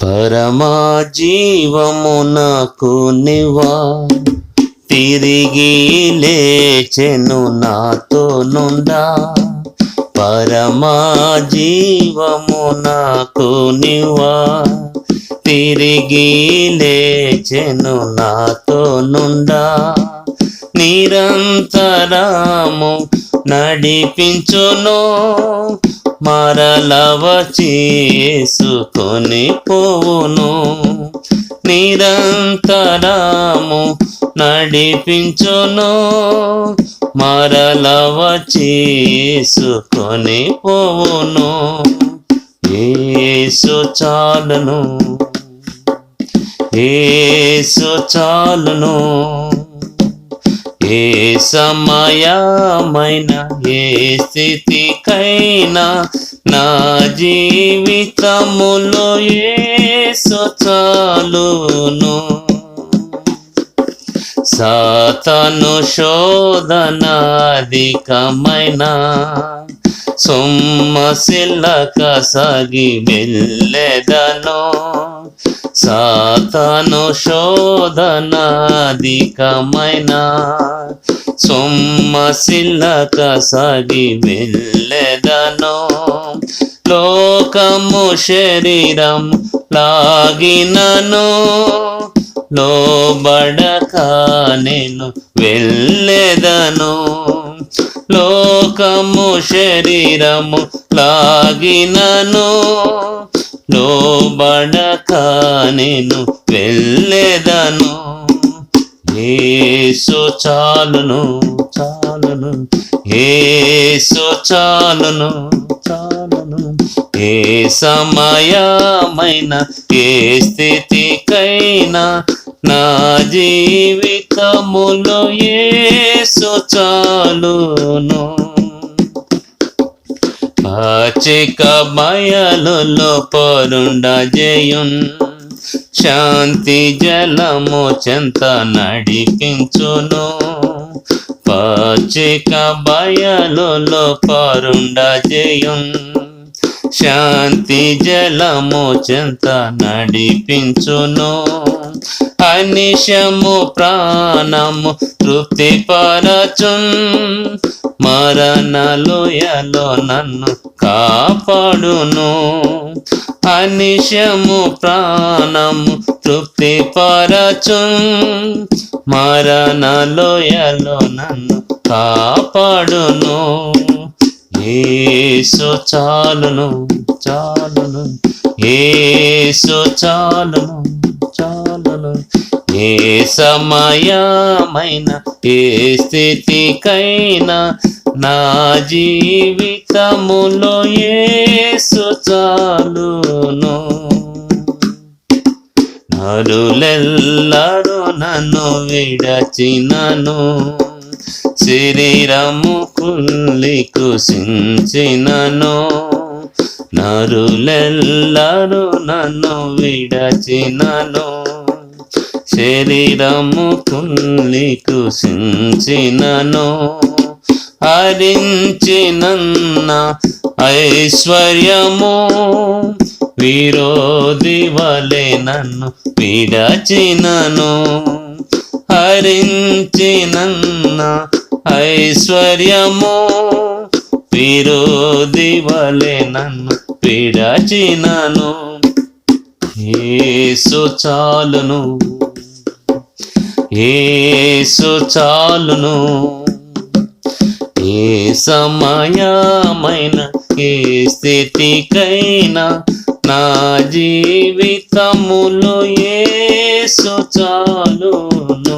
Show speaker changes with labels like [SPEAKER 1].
[SPEAKER 1] పరమా జీవమునకు నివా తిరిగి లేచెను నాతో నుండా. పరమా జీవమునకు నివా తిరిగి లేచెను నాతో నుండా. నిరంతరము నడిపించును, మరల వచ్చి యేసుకొని పోవును. నిరంతరము నడిపించును, మరల వచ్చి యేసుకొని పోవును. యేసు చాలును, యేసు చాలును. ఏ సమయమైన ఏ స్థితికైనా నా జీవితములో యేసు చాలును. సాతాను శోధన అధికమైన సొమ్మసిల్లక సాగి వెళ్ళెదను. సాతాను శోధన అధికమైన సొమ్మసిల్లక సాగి వెళ్ళెదను. లోకము శరీరం లాగినను లోబడక నేను వెళ్ళెదను. లోకము శరీరము లాగినను లోబడక నేను వెళ్ళెదను. యేసు చాలును, చాలును. యేసు చాలును, చాలును. ఏ సమయమైన ఏ స్థితికైనా నా జీవితములో యేసు చాలును. పాచిక బయలులో పరుండ జయున్ శాంతి జలము చెంత నడిపించును. పాచిక బయలులో పరుండ జయున్ శాంతి జలము చెంత నడిపించును. అనిశము ప్రాణము తృప్తిపరచున్, మరణలోయలో నన్ను కాపాడును. అనిశము ప్రాణము తృప్తిపరచున్, మరణలోయలో నన్ను కాపాడును. యేసు చాలును, చాలును. యేసు చాలును, చాలును. ఏ సమయమైన ఏ స్థితికైనా నా జీవితములో యేసు చాలును. నరులెల్లరూ నన్ను విడచినను, శరీరము కుళ్ళి కుసించినను. నరులెల్లరూ నన్ను విడచినను, శరీరము కుళ్ళి కుసించినను. హరించినన్న ఐశ్వర్యము విరోధి వలె నన్ను విడచినను. హరించినన్న ఐశ్వర్యము విరోధి వలె నన్ను విడచినను. యేసు చాలును, యేసు చాలును. ఏ సమయమైన ఏ స్థితికైనా నా జీవితములో యేసు చాలును.